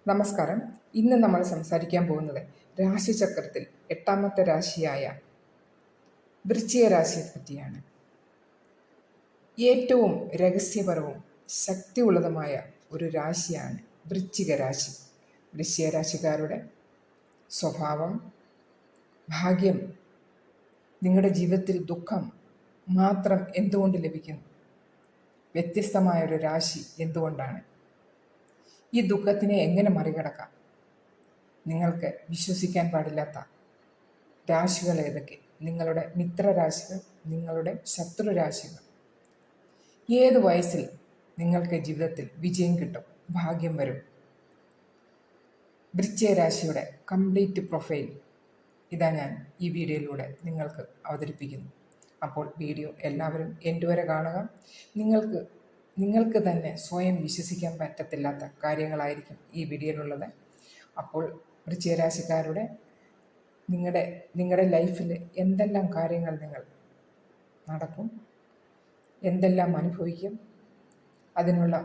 നമസ്കാരം. ഇന്ന് നമ്മൾ സംസാരിക്കാൻ പോകുന്നത് രാശിചക്രത്തിൽ 8ാമത്തെ രാശിയായ വൃശ്ചിക രാശിയെ പറ്റിയാണ്. ഏറ്റവും രഹസ്യപരവും ശക്തിയുള്ളതുമായ ഒരു രാശിയാണ് വൃശ്ചിക രാശി. വൃശ്ചിക രാശിക്കാരുടെ സ്വഭാവം, ഭാഗ്യം, നിങ്ങളുടെ ജീവിതത്തിൽ ദുഃഖം മാത്രം എന്തുകൊണ്ട് ലഭിക്കുന്നു? വ്യത്യസ്തമായൊരു രാശി എന്തുകൊണ്ടാണ്? ഈ ദുഃഖത്തിനെ എങ്ങനെ മറികടക്കാം? നിങ്ങൾക്ക് വിശ്വസിക്കാൻ പാടില്ലാത്ത രാശികൾ ഏതൊക്കെ? നിങ്ങളുടെ മിത്രരാശികൾ, നിങ്ങളുടെ ശത്രുരാശികൾ. ഏത് വയസ്സിൽ നിങ്ങൾക്ക് ജീവിതത്തിൽ വിജയം കിട്ടും, ഭാഗ്യം വരും? വൃശ്ചിക രാശിയുടെ കംപ്ലീറ്റ് പ്രൊഫൈൽ ഇതാ ഞാൻ ഈ വീഡിയോയിലൂടെ നിങ്ങൾക്ക് അവതരിപ്പിക്കുന്നു. അപ്പോൾ വീഡിയോ എല്ലാവരും എൻഡ് വരെ കാണുക. നിങ്ങൾക്ക് തന്നെ സ്വയം വിശ്വസിക്കാൻ പറ്റത്തില്ലാത്ത കാര്യങ്ങളായിരിക്കും ഈ വീഡിയോയിലുള്ളത്. അപ്പോൾ വൃശ്ചിക രാശിക്കാരുടെ നിങ്ങളുടെ ലൈഫിൽ എന്തെല്ലാം കാര്യങ്ങൾ നിങ്ങൾ നടക്കും, എന്തെല്ലാം അനുഭവിക്കും, അതിനുള്ള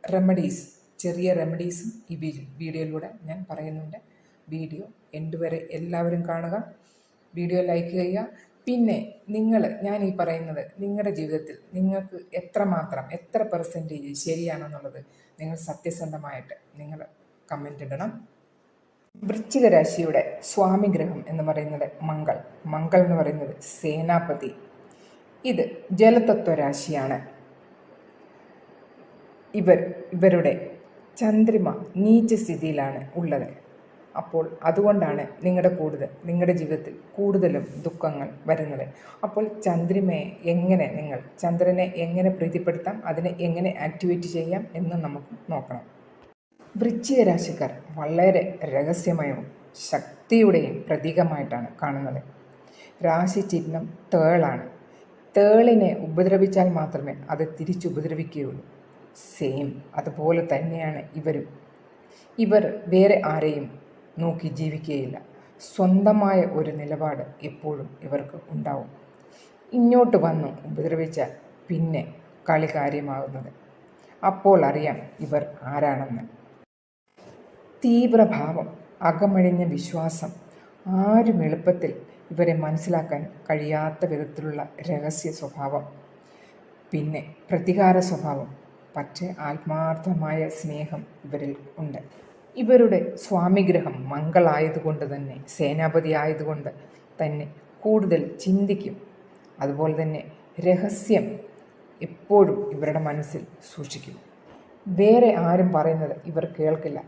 റെമഡീസ്, ചെറിയ റെമഡീസും ഈ വീഡിയോയിലൂടെ ഞാൻ പറയുന്നുണ്ട്. വീഡിയോ എൻഡ് വരെ എല്ലാവരും കാണുക. വീഡിയോ ലൈക്ക് ചെയ്യുക. പിന്നെ ഞാൻ ഈ പറയുന്നത് നിങ്ങളുടെ ജീവിതത്തിൽ നിങ്ങൾക്ക് എത്ര പെർസെൻറ്റേജ് ശരിയാണെന്നുള്ളത് നിങ്ങൾ സത്യസന്ധമായിട്ട് നിങ്ങൾ കമൻ്റ് ഇടണം. വൃശ്ചിക രാശിയുടെ സ്വാമിഗ്രഹം എന്ന് പറയുന്നത് മംഗൾ എന്ന് പറയുന്നത് സേനാപതി. ഇത് ജലതത്വ രാശിയാണ്. ഇവരുടെ ചന്ദ്രിമ നീച്ച സ്ഥിതിയിലാണ് ഉള്ളത്. അപ്പോൾ അതുകൊണ്ടാണ് നിങ്ങളുടെ ജീവിതത്തിൽ കൂടുതലും ദുഃഖങ്ങൾ വരുന്നത്. അപ്പോൾ ചന്ദ്രനെ എങ്ങനെ പ്രീതിപ്പെടുത്താം, അതിനെ എങ്ങനെ ആക്ടിവേറ്റ് ചെയ്യാം എന്ന് നമുക്ക് നോക്കണം. വൃശ്ചിക രാശിക്കാർ വളരെ രഹസ്യമയവും ശക്തിയുടെയും പ്രതീകമായിട്ടാണ് കാണുന്നത്. രാശി ചിഹ്നം തേളാണ്. തേളിനെ ഉപദ്രവിച്ചാൽ മാത്രമേ അത് തിരിച്ചുപദ്രവിക്കുകയുള്ളൂ. സെയിം അതുപോലെ തന്നെയാണ് ഇവർ വേറെ ആരെയും നോക്കി ജീവിക്കുകയില്ല. സ്വന്തമായ ഒരു നിലപാട് എപ്പോഴും ഇവർക്ക് ഉണ്ടാവും. ഇങ്ങോട്ട് വന്നു ഉപദ്രവിച്ചാൽ പിന്നെ കളി കാര്യമാകുന്നത്. അപ്പോൾ അറിയാം ഇവർ ആരാണെന്ന്. തീവ്രഭാവം, അകമഴിഞ്ഞ വിശ്വാസം, ആരും എളുപ്പത്തിൽ ഇവരെ മനസ്സിലാക്കാൻ കഴിയാത്ത വിധത്തിലുള്ള രഹസ്യ സ്വഭാവം, പിന്നെ പ്രതികാര സ്വഭാവം, പക്ഷേ ആത്മാർത്ഥമായ സ്നേഹം ഇവരിൽ ഉണ്ട്. ഇവരുടെ സ്വാമിഗ്രഹം മംഗളായതുകൊണ്ട് തന്നെ, സേനാപതി ആയതുകൊണ്ട് തന്നെ കൂടുതൽ ചിന്തിക്കും. അതുപോലെ തന്നെ രഹസ്യം എപ്പോഴും ഇവരുടെ മനസ്സിൽ സൂക്ഷിക്കും. വേറെ ആരും പറയുന്നത് ഇവർ കേൾക്കില്ല.